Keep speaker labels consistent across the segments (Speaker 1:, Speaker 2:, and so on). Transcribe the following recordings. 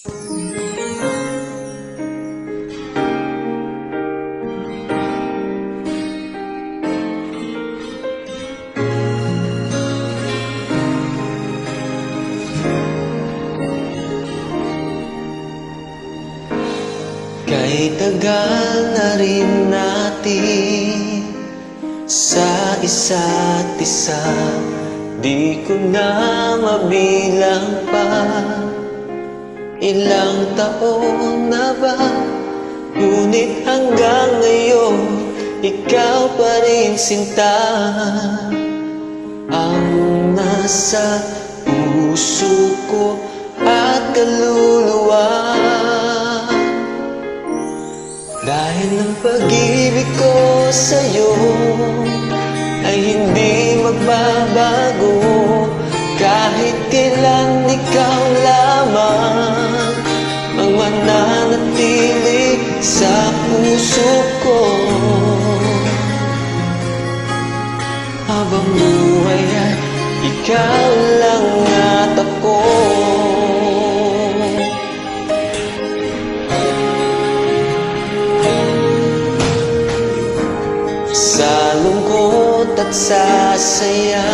Speaker 1: Kay tagal na rin natin sa isa't isa, di ko na mabilang pa. Ilang taon na ba? Ngunit hanggang ngayon, ikaw pa rin sinta ang nasa puso ko at kaluluwa. Dahil ang pag-ibig ko sa'yo ay hindi magbabago, kahit kailan ikaw lamang ang mananatili sa puso ko. Habang buhay ay ikaw lang at ako. Sa lungkot at sa saya,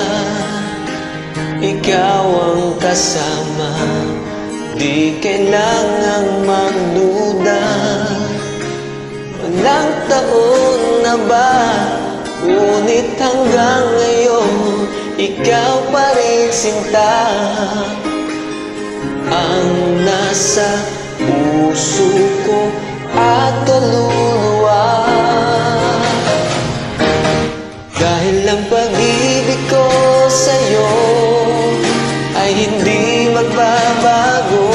Speaker 1: ikaw ang kasama. Di kailangang magduda. Walang taon na ba? Ngunit hanggang ngayon, ikaw pa rin sinta ang nasa puso ko at kaluluwa. Dahil ang pag-ibig ko sa'yo ay hindi magbabago,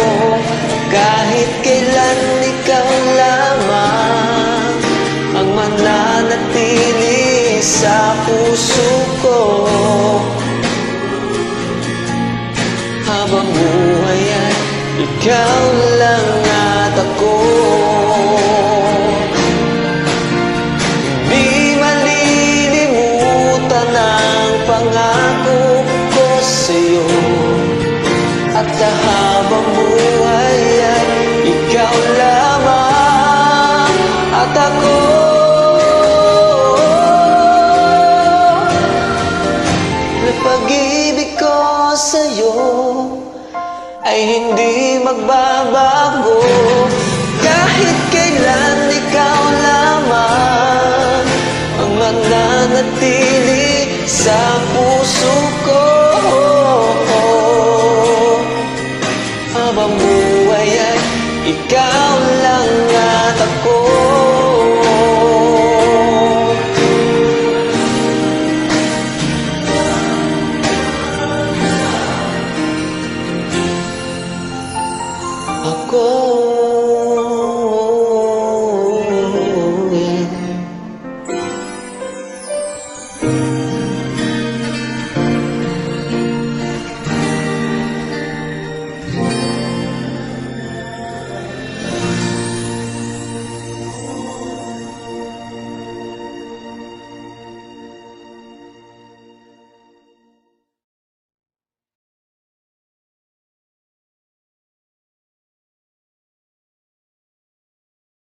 Speaker 1: kahit kailan ikaw lamang ang mananatili sa puso ko. Habang buhay ay ikaw lang at ako. Pangako ko sa'yo, at habang buhay ay ikaw lamang at ako. Ang pag-ibig ko sa'yo ay hindi magbabago, kahit kailan ikaw lamang ang mananatili sa puso ko. Habang buhay ay ikaw lang at ako.